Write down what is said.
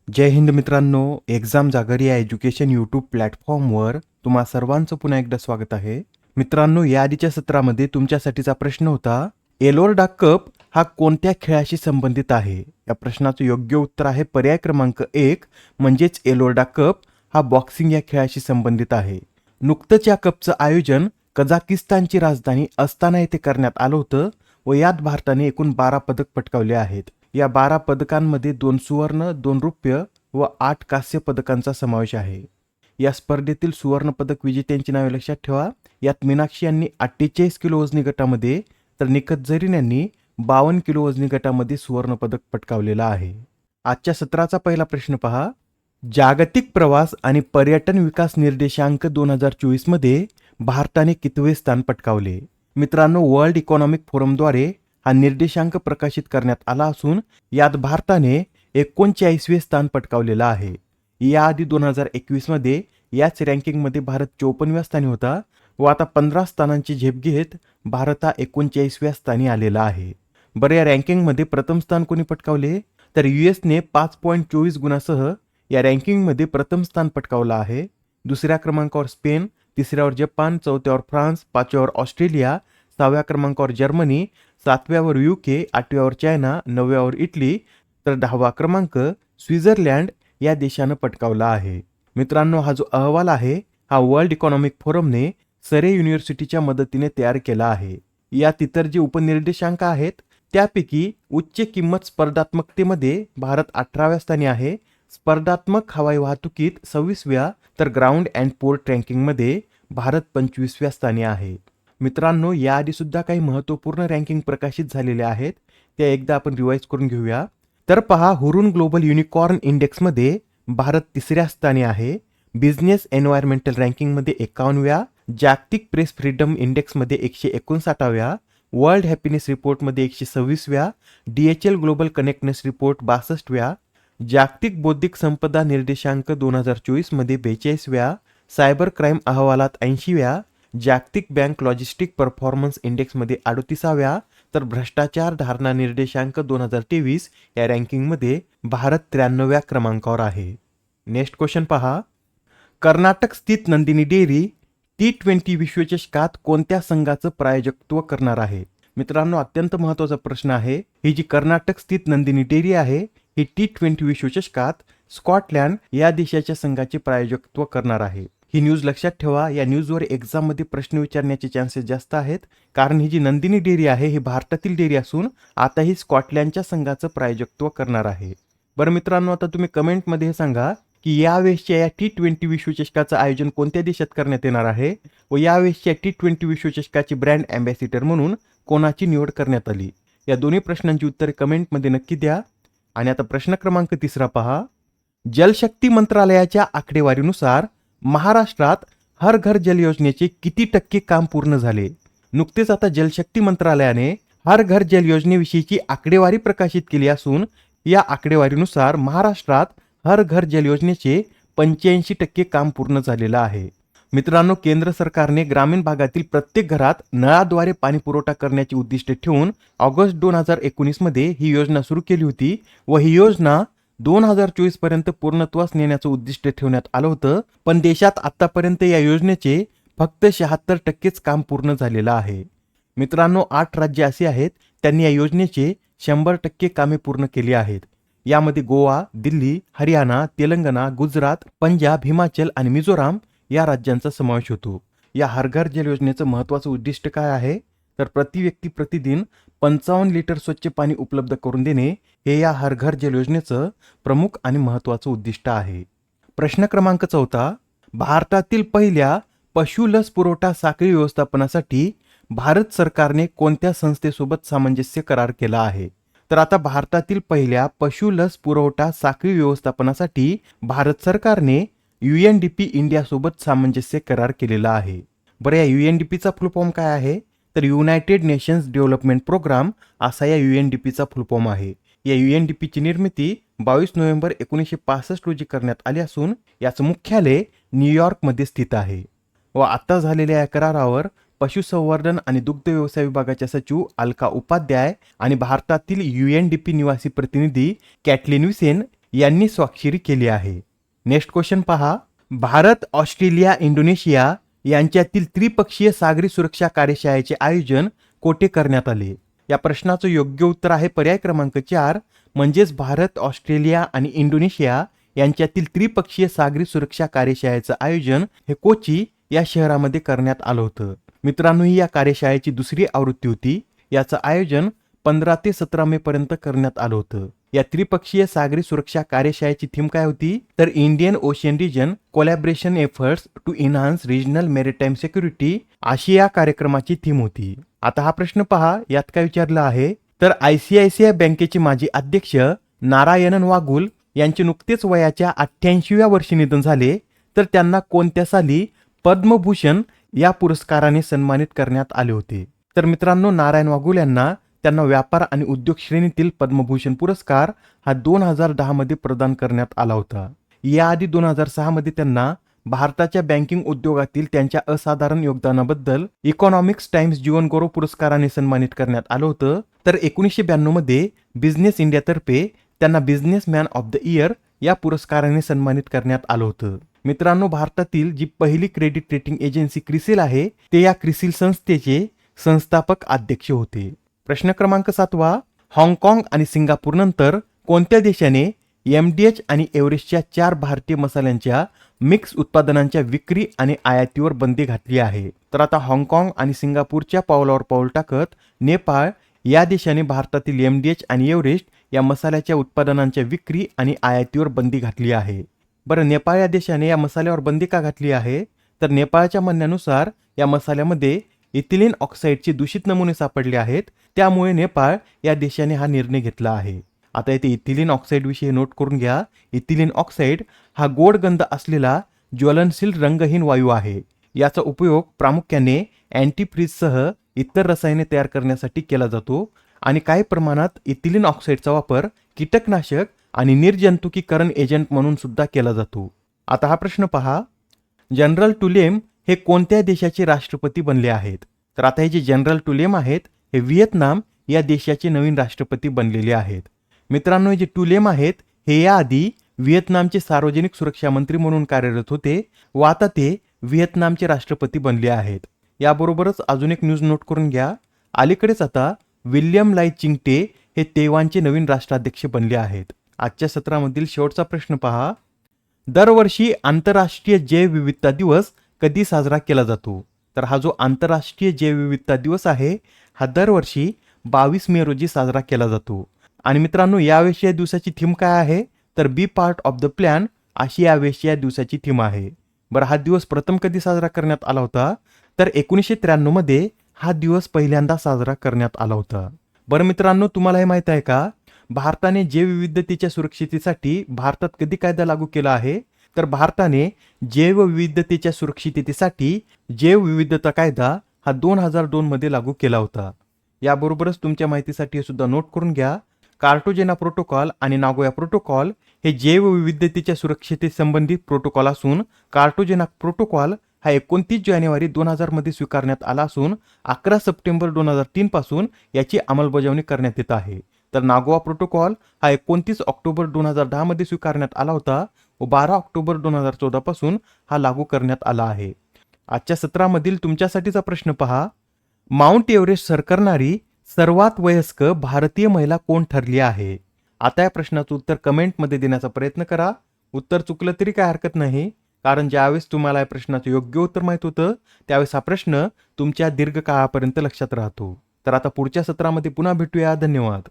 जय हिंद मित्रांनो, एक्झाम जागर या एज्युकेशन यूट्यूब प्लॅटफॉर्मवर तुम्हा सर्वांचं पुन्हा एकदा स्वागत आहे. मित्रांनो, या आधीच्या सत्रामध्ये तुमच्यासाठीचा प्रश्न होता, एलोर्डा कप हा कोणत्या खेळाशी संबंधित आहे? या प्रश्नाचं योग्य उत्तर आहे पर्याय क्रमांक 1 म्हणजेच एलोर्डा कप हा बॉक्सिंग या खेळाशी संबंधित आहे. नुकतंच या कपचं आयोजन कझाकिस्तानची राजधानी अस्ताना येथे करण्यात आलं होतं व यात भारताने एकूण 12 पदक पटकावले आहेत. या 12 पदकांमध्ये 2 सुवर्ण, 2 रौप्य व 8 कांस्य पदकांचा समावेश आहे. या स्पर्धेतील सुवर्ण पदक विजेत्यांची नावे लक्षात ठेवा. यात मीनाक्षी यांनी 48 किलो वजनी गटामध्ये तर निखत झरीन यांनी 52 किलो वजनी गटामध्ये सुवर्ण पदक पटकावलेलं आहे. आजच्या सत्राचा पहिला प्रश्न पहा. जागतिक प्रवास आणि पर्यटन विकास निर्देशांक 2024 मध्ये भारताने कितवे स्थान पटकावले? मित्रांनो, वर्ल्ड इकॉनॉमिक फोरमद्वारे हा निर्देशांक प्रकाशित करण्यात आला असून यात भारताने 39वे स्थान पटकावलेलं आहे. याआधी 2021 मध्ये याच रँकिंगमध्ये भारत 54व्या स्थानी होता व आता 15 स्थानांची झेप घेत भारत हा 39व्या स्थानी आलेला आहे. बरं, या रँकिंगमध्ये प्रथम स्थान कोणी पटकावले? तर युएसने 5.24 गुणासह या रँकिंगमध्ये प्रथम स्थान पटकावलं आहे. दुसऱ्या क्रमांकावर स्पेन, तिसऱ्यावर जपान, चौथ्यावर फ्रान्स, पाचव्यावर ऑस्ट्रेलिया, 6व्या क्रमांकावर जर्मनी, 7व्यावर UK, 8व्यावर चायना, 9व्यावर इटली तर 10वा क्रमांक स्वित्झर्लंड या देशानं पटकावला आहे. मित्रांनो, हा जो अहवाल आहे हा वर्ल्ड इकॉनॉमिक फोरमने सरे युनिव्हर्सिटीच्या मदतीने तयार केला आहे. यात इतर जे उपनिर्देशांक आहेत त्यापैकी उच्च किंमत स्पर्धात्मकतेमध्ये भारत 18व्या स्थानी आहे. स्पर्धात्मक हवाई वाहतुकीत 26व्या तर ग्राउंड अँड पोर्ट रँकिंगमध्ये भारत 25व्या स्थानी आहे. मित्रांनो, याआधी सुद्धा काही महत्त्वपूर्ण रँकिंग प्रकाशित झालेले आहेत, त्या एकदा आपण रिवाईज करून घेऊया. तर पहा, हुरून ग्लोबल युनिकॉर्न इंडेक्समध्ये भारत 3ऱ्या स्थानी आहे. बिझनेस एन्व्हायरमेंटल रँकिंगमध्ये 51व्या, जागतिक प्रेस फ्रीडम इंडेक्समध्ये 159व्या, वर्ल्ड हॅपीनेस रिपोर्टमध्ये 126व्या, DHL ग्लोबल कनेक्टनेस रिपोर्ट 62व्या, जागतिक बौद्धिक संपदा निर्देशांक 2024 मध्ये 42व्या, सायबर क्राईम अहवालात 80व्या, जागतिक बँक लॉजिस्टिक परफॉर्मन्स इंडेक्समध्ये 38व्या तर भ्रष्टाचार धारणा निर्देशांक 2023 या रँकिंगमध्ये भारत 93व्या क्रमांकावर आहे. नेक्स्ट क्वेश्चन पहा. कर्नाटक स्थित नंदिनी डेअरी T20 विश्वचषकात कोणत्या संघाचं प्रायोजकत्व करणार आहे? मित्रांनो, अत्यंत महत्त्वाचा प्रश्न आहे. ही जी कर्नाटक स्थित नंदिनी डेअरी आहे ही T20 विश्वचषकात स्कॉटलँड या देशाच्या संघाचे प्रायोजकत्व करणार आहे. ही न्यूज लक्षात ठेवा. या न्यूजवर एक्झाममध्ये प्रश्न विचारण्याचे चान्सेस जास्त आहेत, कारण ही जी नंदिनी डेअरी आहे ही भारतातील डेअरी असून आता ही स्कॉटलँडच्या संघाचं प्रायोजकत्व करणार आहे. बरं मित्रांनो, आता तुम्ही कमेंटमध्ये हे सांगा की यावेळेसच्या या T20 विश्वचषकाचं आयोजन कोणत्या देशात करण्यात येणार आहे व यावेळेसच्या T20 विश्वचषकाचे ब्रँड अँबॅसिडर म्हणून कोणाची निवड करण्यात आली? या दोन्ही प्रश्नांची उत्तरे कमेंटमध्ये नक्की द्या. आणि आता प्रश्न क्रमांक 3 पहा. जलशक्ती मंत्रालयाच्या आकडेवारीनुसार महाराष्ट्रात हर घर जल योजनेचे किती टक्के काम पूर्ण झाले? नुकतेच आता जलशक्ती मंत्रालयाने हर घर जल योजनेविषयीची आकडेवारी प्रकाशित केली असून या आकडेवारीनुसार महाराष्ट्रात हर घर जल योजनेचे 85% काम पूर्ण झालेलं आहे. मित्रांनो, केंद्र सरकारने ग्रामीण भागातील प्रत्येक घरात नळाद्वारे पाणी पुरवठा करण्याचे उद्दिष्ट ठेवून ऑगस्ट 2019 मध्ये ही योजना सुरू केली होती व ही योजना 2024 पर्यंत पूर्णत्वास नेण्याचं उद्दिष्ट ठेवण्यात आलं होतं. पण देशात आतापर्यंत या योजनेचे फक्त 76%च काम पूर्ण झालेलं आहे. मित्रांनो, 8 राज्य असे आहेत त्यांनी या योजनेचे 100% कामे पूर्ण केली आहेत. यामध्ये गोवा, दिल्ली, हरियाणा, तेलंगणा, गुजरात, पंजाब, हिमाचल आणि मिझोराम या राज्यांचा समावेश होतो. या हर घर जल योजनेचं महत्त्वाचं उद्दिष्ट काय आहे? तर प्रति व्यक्ती प्रतिदिन 55 लिटर स्वच्छ पाणी उपलब्ध करून देणे हे या हर घर जल योजनेचं प्रमुख आणि महत्त्वाचं उद्दिष्ट आहे. प्रश्न क्रमांक 4. भारतातील पहिल्या पशु लस पुरवठा साखळी व्यवस्थापनासाठी भारत सरकारने कोणत्या संस्थेसोबत सामंजस्य करार केला आहे? तर आता भारतातील पहिल्या पशु लस पुरवठा साखळी व्यवस्थापनासाठी भारत सरकारने UNDP इंडिया सोबत सामंजस्य करार केलेला आहे. बरं, या UNDPचा फुल फॉर्म काय आहे? तर युनायटेड नेशन्स डेव्हलपमेंट प्रोग्राम असा या UNDPचा फुल फॉर्म आहे. या UNDPची निर्मिती 22 नोव्हेंबर 1965 रोजी करण्यात आली असून याचं मुख्यालय न्यूयॉर्कमध्ये स्थित आहे. व आता झालेल्या या करारावर पशुसंवर्धन आणि दुग्ध व्यवसाय विभागाच्या सचिव अलका उपाध्याय आणि भारतातील UNDP निवासी प्रतिनिधी कॅटलिन विसेन यांनी स्वाक्षरी केली आहे? नेक्स्ट क्वेश्चन पहा. भारत, ऑस्ट्रेलिया, इंडोनेशिया यांच्यातील त्रिपक्षीय सागरी सुरक्षा कार्यशाळेचे आयोजन कोठे करण्यात आले? या प्रश्नाचं योग्य उत्तर आहे पर्याय क्रमांक 4, म्हणजेच भारत, ऑस्ट्रेलिया आणि इंडोनेशिया यांच्यातील त्रिपक्षीय सागरी सुरक्षा कार्यशाळेचं आयोजन हे कोची या शहरामध्ये करण्यात आलं होतं. मित्रांनो, ही या कार्यशाळेची दुसरी आवृत्ती होती. याचं आयोजन 15 ते 17 मे पर्यंत करण्यात आलं होतं. या त्रिपक्षीय सागरी सुरक्षा कार्यशाळेची थीम काय होती? तर Indian ocean region collaboration efforts to enhance regional maritime security अशी या कार्यक्रमाची थीम होती. आता हा प्रश्न पहा, यात काय विचारलं आहे? तर ICICI बँकेचे माजी अध्यक्ष नारायणन वागुल यांचे नुकतेच वयाच्या 88व्या वर्षी निधन झाले. तर त्यांना कोणत्या साली पद्मभूषण या पुरस्काराने सन्मानित करण्यात आले होते? तर मित्रांनो, नारायण वागुल यांना त्यांना व्यापार आणि उद्योग श्रेणीतील पद्मभूषण पुरस्कार हा 2010 मध्ये प्रदान करण्यात आला होता. याआधी 2006 मध्ये त्यांना भारताच्या बँकिंग उद्योगातील त्यांच्या असाधारण योगदानाबद्दल इकॉनॉमिक्स टाइम्स जीवन गौरव पुरस्काराने सन्मानित करण्यात आलं होतं. तर 1992 मध्ये बिझनेस इंडियातर्फे त्यांना बिझनेसमॅन ऑफ द इयर या पुरस्काराने सन्मानित करण्यात आलं होतं. मित्रांनो, भारतातील जी पहिली क्रेडिट रेटिंग एजन्सी क्रिसिल आहे ते या क्रिसिल संस्थेचे संस्थापक अध्यक्ष होते. प्रश्न क्रमांक 7, हाँगकाँग आणि सिंगापूर नंतर कोणत्या देशाने MDH आणि एव्हरेस्टच्या 4 भारतीय मसाल्यांच्या मिक्स उत्पादनांच्या विक्री आणि आयातीवर बंदी घातली आहे? तर आता हाँगकाँग आणि सिंगापूरच्या पावलावर पाऊल टाकत नेपाळ या देशाने भारतातील MDH आणि एव्हरेस्ट या मसाल्याच्या उत्पादनांच्या विक्री आणि आयातीवर बंदी घातली आहे. बरं, नेपाळ या देशाने या मसाल्यावर बंदी का घातली आहे? तर नेपाळच्या म्हणण्यानुसार या मसाल्यामध्ये इथिलीन ऑक्साईडचे दूषित नमुने सापडले आहेत. त्यामुळे नेपाळ या देशाने हा निर्णय घेतला आहे. आता इथे इथिलीन ऑक्साईड विषयी नोट करून घ्या. इथिलीन ऑक्साईड हा गोड गंध असलेला ज्वलनशील रंगहीन वायू आहे. याचा उपयोग प्रामुख्याने अँटीफ्रीजसह इतर रसायने तयार करण्यासाठी केला जातो आणि काही प्रमाणात इथिलीन ऑक्साईडचा वापर कीटकनाशक आणि निर्जंतुकीकरण एजंट म्हणून सुद्धा केला जातो. आता हा प्रश्न पहा, जनरल टुलेम हे कोणत्या देशाचे राष्ट्रपती बनले आहेत? तर आता हे जे जनरल टुलेम आहेत हे व्हिएतनाम या देशाचे नवीन राष्ट्रपती बनलेले आहेत. मित्रांनो, हे जे टुलेम आहेत हे याआधी व्हिएतनामचे सार्वजनिक सुरक्षा मंत्री म्हणून कार्यरत होते व आता ते व्हिएतनामचे राष्ट्रपती बनले आहेत. याबरोबरच अजून एक न्यूज नोट करून घ्या. अलीकडेच आता विल्यम लाई चिंगटे हे तैवानचे नवीन राष्ट्राध्यक्ष बनले आहेत. आजच्या सत्रामधील शेवटचा प्रश्न पहा, दरवर्षी आंतरराष्ट्रीय जैवविविधता दिवस कधी साजरा केला जातो? तर हा जो आंतरराष्ट्रीय जैवविविधता दिवस आहे हा दरवर्षी 22 मे रोजी साजरा केला जातो. आणि मित्रांनो, यावेळी या दिवसाची थीम काय आहे? तर बी पार्ट ऑफ द प्लॅन अशी यावेळी या दिवसाची थीम आहे. बरं, हा दिवस प्रथम कधी साजरा करण्यात आला होता? तर 1993 मध्ये हा दिवस पहिल्यांदा साजरा करण्यात आला होता. बरं मित्रांनो, तुम्हाला हे माहित आहे का, भारताने जैवविविधतेच्या सुरक्षिततेसाठी भारतात कधी कायदा लागू केला आहे? तर भारताने जैवविविधतेच्या सुरक्षिततेसाठी जैवविविधता कायदा हा 2002 मध्ये लागू केला होता. याबरोबरच तुमच्या माहितीसाठी हे सुद्धा नोट करून घ्या, कार्टाजेना प्रोटोकॉल आणि नागोया प्रोटोकॉल हे जैवविविधतेच्या सुरक्षिततेसंबंधित प्रोटोकॉल असून कार्टाजेना प्रोटोकॉल हा 29 जानेवारी 2000 मध्ये स्वीकारण्यात आला असून 11 सप्टेंबर 2003 पासून याची अंमलबजावणी करण्यात येत आहे. तर नागोया प्रोटोकॉल हा 29 ऑक्टोबर 2010 मध्ये स्वीकारण्यात आला होता व 12 ऑक्टोबर 2014 पासून हा लागू करण्यात आला आहे. आजच्या सत्रामधील तुमच्यासाठीचा प्रश्न पहा, माउंट एव्हरेस्ट सर करणारी सर्वात वयस्क भारतीय महिला कोण ठरली आहे? आता या प्रश्नाचं उत्तर कमेंटमध्ये देण्याचा प्रयत्न करा. उत्तर चुकलं तरी काय हरकत नाही, कारण ज्यावेळेस तुम्हाला या प्रश्नाचं योग्य उत्तर माहित होतं त्यावेळेस हा प्रश्न तुमच्या दीर्घकाळापर्यंत लक्षात राहतो. तर आता पुढच्या सत्रामध्ये पुन्हा भेटूया. धन्यवाद.